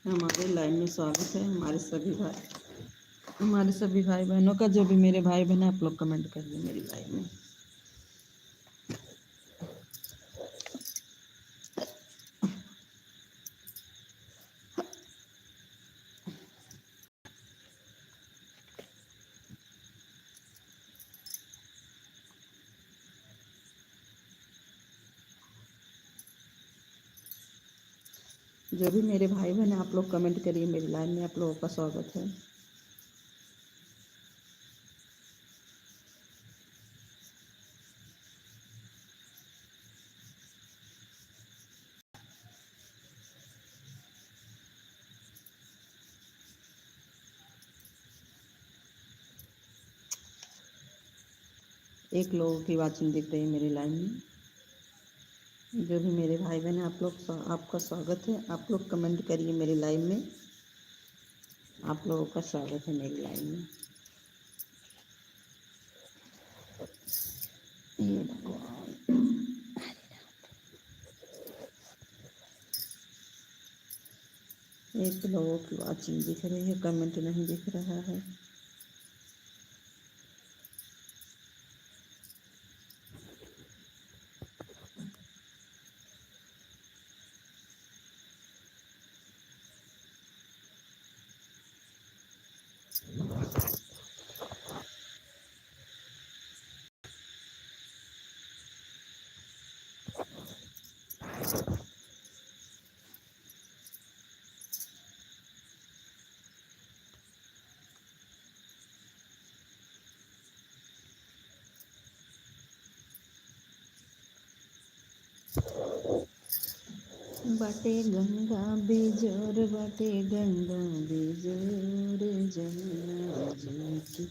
हमारे लाइन में स्वागत है हमारे सभी भाई बहनों का। जो भी मेरे भाई बहन है आप लोग कमेंट करिए मेरी लाइन में। जो भी मेरे भाई बहन है आप लोग कमेंट करिए मेरी लाइन में। आप लोगों का स्वागत है। एक लोगों की वाचिंग दिख रही है मेरी लाइन में। जो भी मेरे भाई बहन है आपका स्वागत है। आप लोग कमेंट करिए मेरी लाइन में। आप लोगों का स्वागत है मेरी लाइन में। ये भगवान, एक लोगों की वाचिंग दिख रही है, कमेंट नहीं दिख रहा है। बाटे गंगा बेजोर, बाटे गंगा बेजोर, जमुना जी की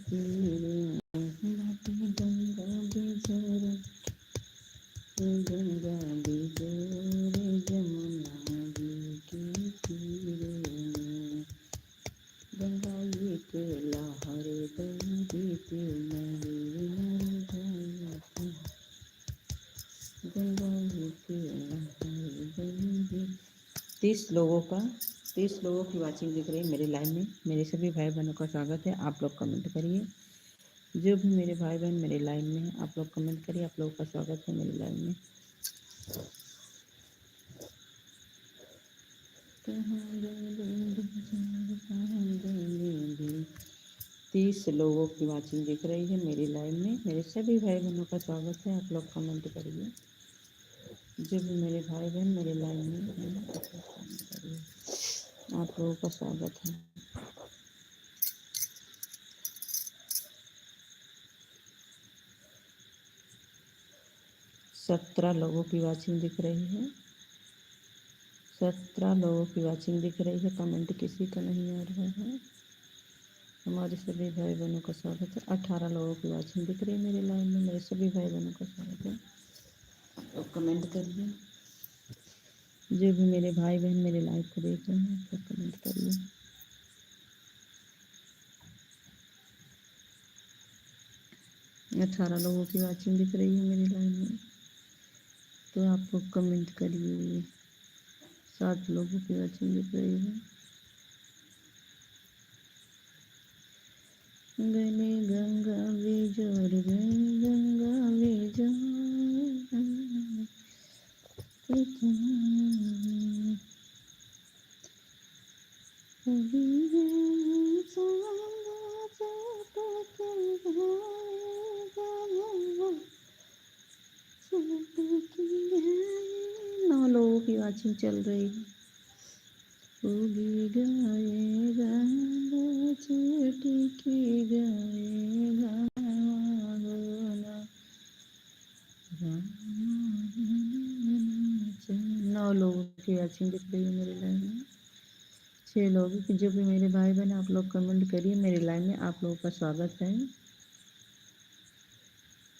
तीरे। बाटे गंगा बेजोर, गंगा बेजोर, जमुना जी के तीरे। गंगा एक लहर बही पे मेरे नर, गंगा एक लहर बही। 30 लोगों की वाचिंग दिख रही है मेरी लाइन में। मेरे सभी भाई बहनों का स्वागत है। आप लोग कमेंट करिए। जो भी मेरे भाई बहन मेरे लाइन में है आप लोग कमेंट करिए। आप लोगों का स्वागत है मेरी लाइन में। 30 लोगों की वाचिंग दिख रही है मेरी लाइन में। मेरे सभी भाई बहनों का स्वागत है। आप लोग कमेंट करिए। जो भी मेरे भाई बहन मेरे लाइन में हैं आप लोग कमेंट करिए। आप लोगों का स्वागत है। 17 लोगों की वाचिंग दिख रही है। 17 लोगों की वाचिंग दिख रही है। कमेंट किसी का नहीं आ रहा है। हमारे सभी भाई बहनों का स्वागत है। 18 लोगों की वाचिंग दिख रही है मेरी लाइन में। मेरे सभी भाई बहनों का स्वागत है। आप लोग कमेंट करिए। जो भी मेरे भाई बहन मेरे लाइव को देख रहे हैं आप लोग कमेंट करिए। अठारह लोगों की वाचिंग दिख रही है मेरी लाइन में, तो आप लोग कमेंट करिए। 7 लोगों की वाचिंग दिख रही है। गने गंगा बेजोर, गने गंगा बेजोर, नौ लोगों की वाचिंग चल रही है। उगी गाएगा चोटी की गाएगा होना। 9 लोगों की वाचिंग दिख रही है मेरी लाइन में। 6 लोगों की। जो भी मेरे भाई बहन आप लोग कमेंट करिए मेरी लाइन में। आप लोगों का स्वागत है।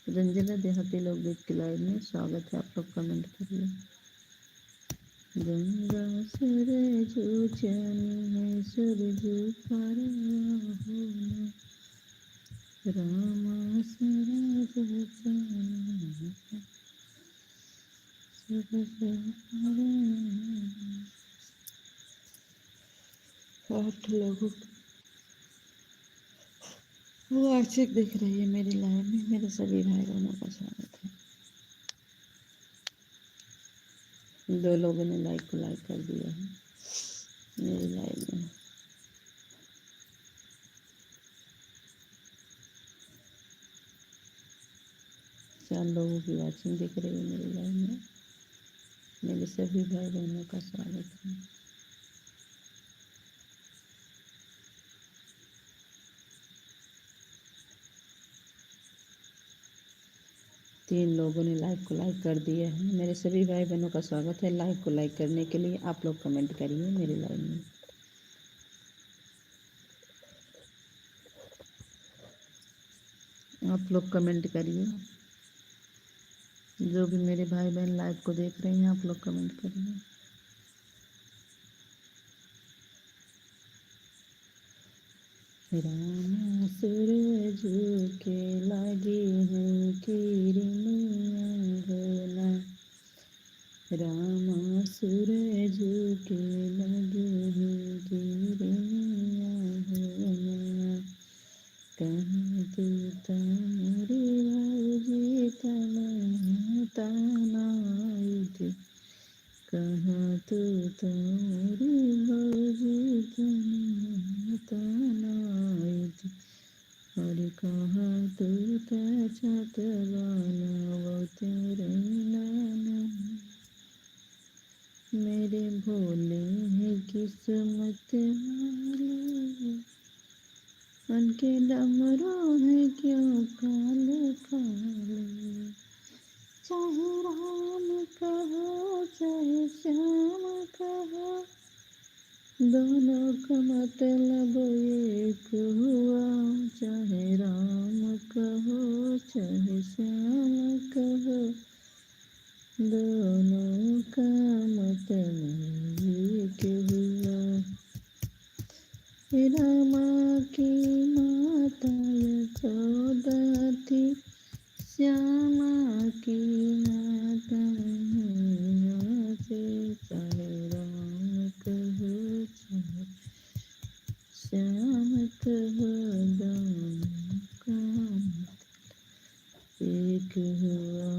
रंजना देहाती लोकगीत की लाइन में स्वागत है। आप लोग कमेंट करिए। गंगा सरजू चनी है सरजू पर होना, रामा सरजू चनी है सरजू पर। 8 लोगों वार्षिक दिख रही है मेरी लाइव में। मेरे सभी भाई बहनों का स्वागत है। 2 लोगों ने लाइक को लाइक कर दिया है मेरी लाइव में। चार लोगों की वाचिंग दिख रही है मेरी लाइव में। मेरे सभी भाई बहनों का स्वागत है। तीन लोगों ने लाइक को लाइक कर दिया है। मेरे सभी भाई बहनों का स्वागत है। लाइक को लाइक करने के लिए आप लोग कमेंट करिए मेरे लाइव में। आप लोग कमेंट करिए। जो भी मेरे भाई बहन लाइव को देख रहे हैं आप लोग कमेंट करिए। राम सूरज के लागे हैं किरनिया अंगना। राम सूरज के लगे हैं किरनिया अंगना। कहाँ तू तारे भाऊजी तनाई थी। कहाँ तू तारे भाऊजी तनाई थी। और कहाँ तू छत वाला वो तेरे नाना। मेरे भोले हैं किस्मत वाले। उनके डमरू है क्यों काले काले। चाहे राम कहो चाहे श्याम कहो। दोनों का मतलब एक हुआ। चाहे राम कहो चाहे श्याम कहो। दोनों का मतलब एक हुआ। रामा की माता यशोदा थी। श्यामा की माता मैया से। चाहे राम कहो चाहे श्याम कहो। दोनों का मतलब एक हुआ।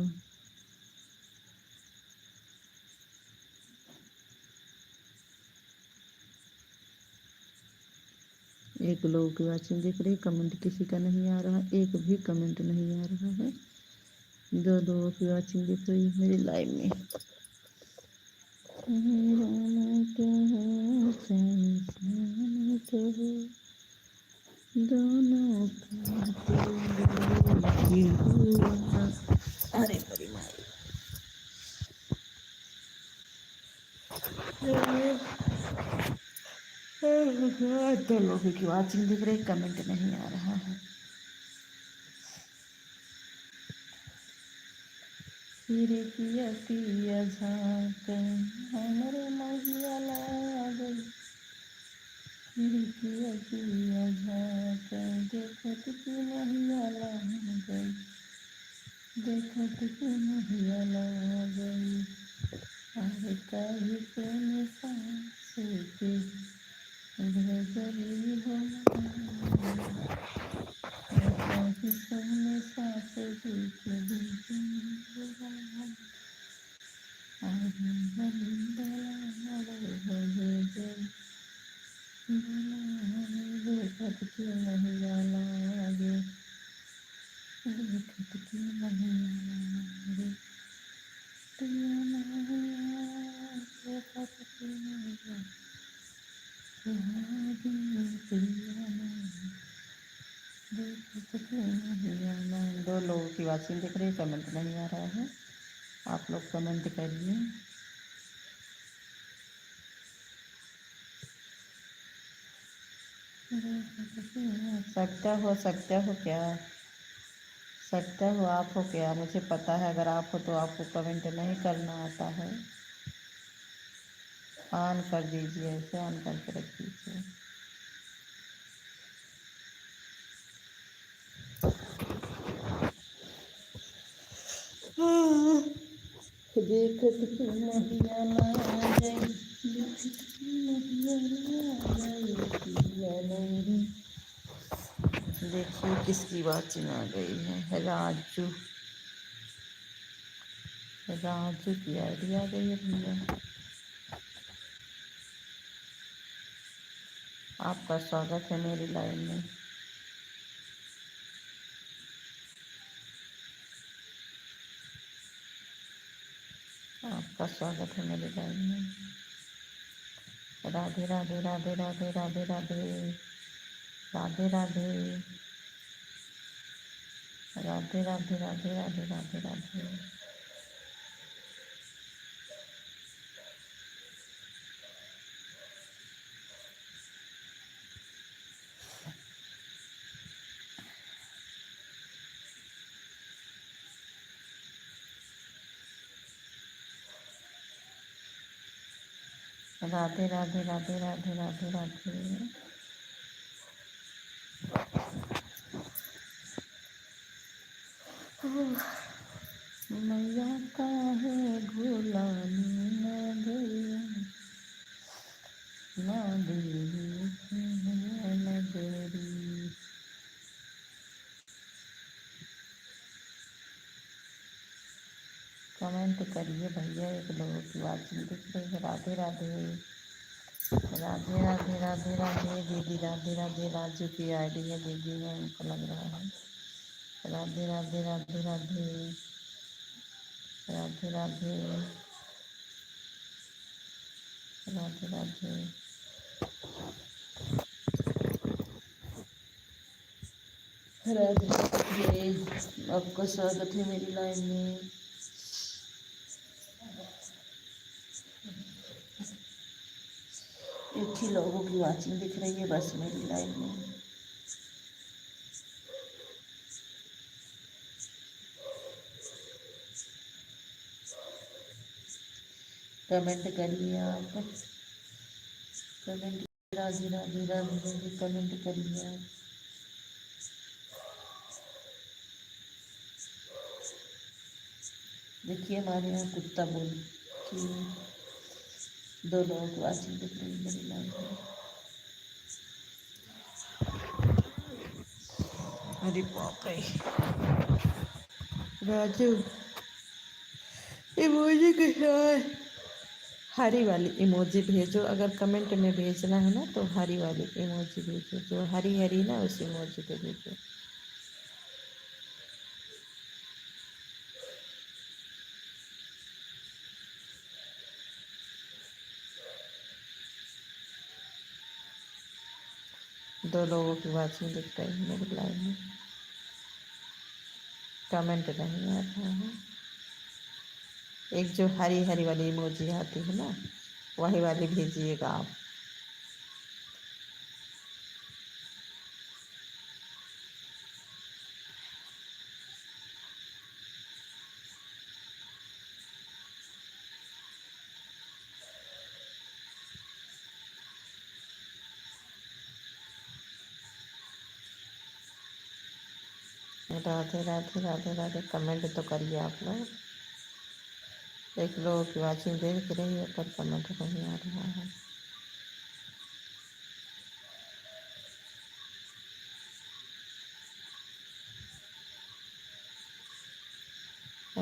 एक लोगों की वाचिंग दिख रही। कमेंट किसी का नहीं आ रहा। एक भी कमेंट नहीं आ रहा है। 2 लोगों की वाचिंग दिख रही है मेरी लाइव में। दोनों अरे बड़ी मारी। 2 लोगों की वाचिंग दिख रही। कमेंट नहीं आ रहा है। फिर किया पिया झाँक हमरे महिया लागल। फिर किया पिया झाँक देखत की महिया लागल। देखत की महिया लागल। अरे कही के सास के भेजली हो। कही सोने सास जी के भेजली हो। देखत की महिया लागे। देखत की महिया लागे। देखत की महिया लागे। देखत की महिया लागे। 2 लोगों की वाचिंग दिख रही। कमेंट नहीं आ रहा है। आप लोग कमेंट करिए। सकता हो क्या। सकता हो आप हो क्या। मुझे पता है अगर आप हो तो आपको कमेंट नहीं करना आता है। ऑन कर दीजिए। ऐसे ऑन करके रख दीजिए। देखत की महिया लागे। देखिए किसकी वाचिंग आ गई है। राजू, राजू की आईडी आ गई है भैया। आपका स्वागत है मेरी लाइन में। आपका स्वागत है मेरी लाइन में। राधे राधे राधे राधे राधे राधे राधे राधे राधे राधे राधे राधे राधे राधे। राधे राधे राधे राधे राधे राधे। मैया का है गुलामी ना गैया ना देवी नगरी। कमेंट करिए भैया, एक लोगों की वाचिंग दिख रही है। राधे राधे राधे राधे राधे राधे दीदी, राधे राधे। राजू की आईडी है दीदी है, उनको लग रहा है। राधे राधे राधे राधे राधे राधे राधे राधे। राधे राधे, आपका स्वागत है मेरी लाइन में। एक ही लोगों की वाचिंग दिख रही है बस मेरी लाइन में। कमेंट करिए आप, कमेंट। राधे राधे राधे राधे, कमेंट करिए आप। देखिए हमारे यहाँ कुत्ता बोल कि 2 लोगों की वाचिंग दिख रही है मेरी लाइन में। अरे बाप रे। राजू इमोजी के साथ हरी वाली इमोजी भेजो। अगर कमेंट में भेजना है ना तो हरी वाली इमोजी भेजो, जो हरी हरी ना उस इमोजी पे भेजो। दो लोगों की वाचिंग दिख रही है मेरी लाइन में। कमेंट नहीं आ रहा है। एक जो हरी हरी वाली इमोजी आती है ना, वही वाली भेजिएगा आप। राधे राधे राधे राधे, कमेंट तो करिए आप लोग। एक लोगों की वाचिंग देख रही है पर कमेंट नहीं आ रहा है।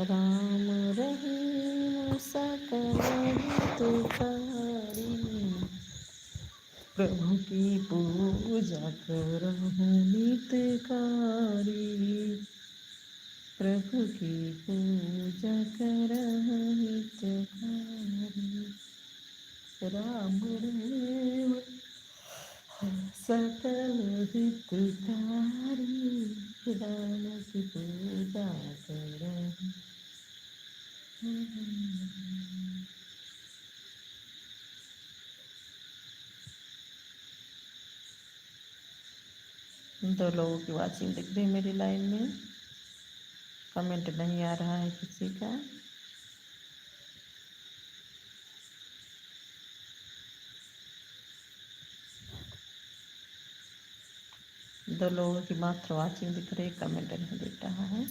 राम रहीम सकल हितकारी, प्रभु की पूजा करहूँ नितकारी। प्रभु की पूजा करहूँ नितकारी। राम रहीम सकल हितकारी, राम की पूजा करहूँ। 2 लोगों की वाचिंग दिख रही मेरी लाइन में। कमेंट नहीं आ रहा है किसी का। दो लोगों की मात्र वाचिंग दिख रही, कमेंट नहीं दिख रहा है।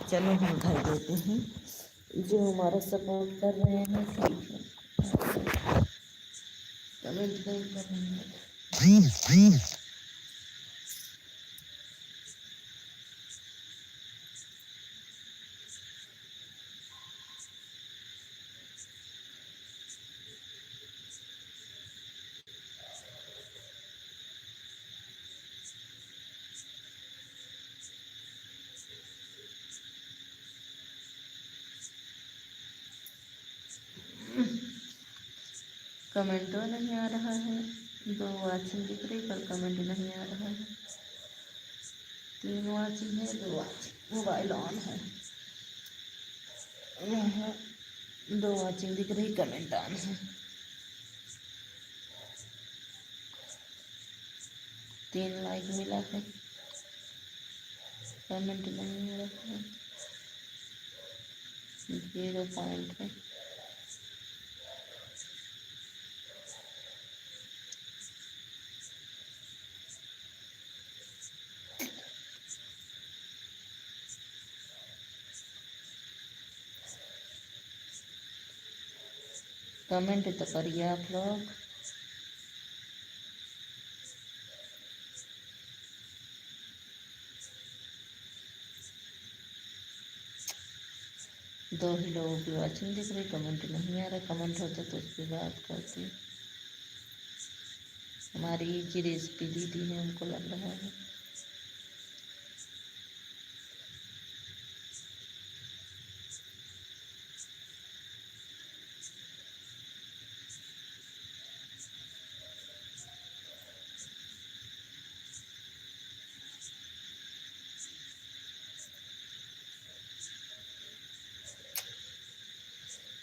चलो हम धर देते हैं, जो हमारा सपोर्ट कर रहे हैं ठीक है। कमेंट नहीं कर रहे हैं। कमेंट तो नहीं आ रहा है, 2 वाचिंग दिख रही पर कमेंट नहीं आ रहा है। 3 वाचिंग है, 2 वाचिंग, मोबाइल ऑन है। 2 वाचिंग दिख रही, कमेंट ऑन है। 3 लाइक मिला है, कमेंट नहीं आ रहा है, 0 पॉइंट है। कमेंट तो करिए आप लोग। दो ही लोगों की वाचिंग दिख रही, कमेंट नहीं आ रहा। कमेंट होता तो उस पर बात करती। हमारी इजी रेसिपी दीदी है, हमको लग रहा है।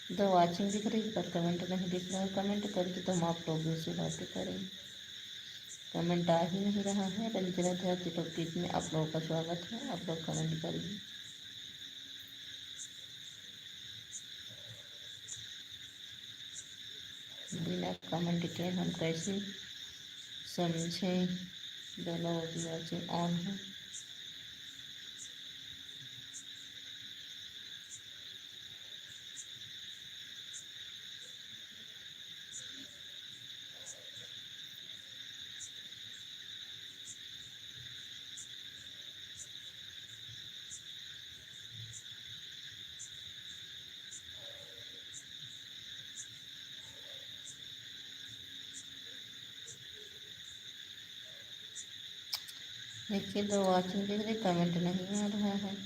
दो वाचिंग दिख रही पर कमेंट नहीं दिख रहा है। कमेंट करके तो हम आप लोगों से बातें करें। कमेंट आ ही नहीं रहा है। रंजना ध्यान टॉपिक में आप लोगों का स्वागत है। आप लोग कमेंट करिए। बिना कमेंट के हम कैसे समझें दोनों की वाचिंग ऑन है। देखिए, दो वाचिंग दिख रही, कमेंट नहीं आ रहा है।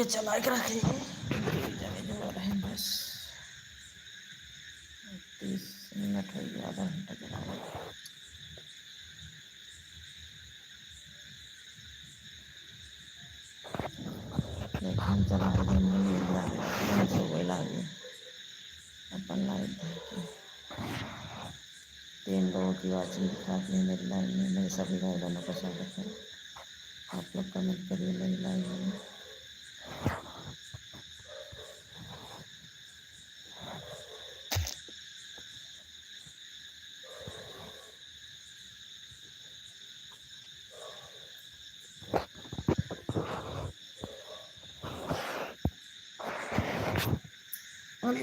ये चला के रखेंगे जगह जो रहे बस 30 मिनट हो गया, आधा घंटा चलाएंगे। देखिए चला के सुबह लागे अपन लाइट के 3 लोगों की वाचिंग दिखाती है मेरी लाइव में। मेरे सभी भाई बहनों का स्वागत है। आप लोग कमेंट करिए मेरी लाइव में। अभी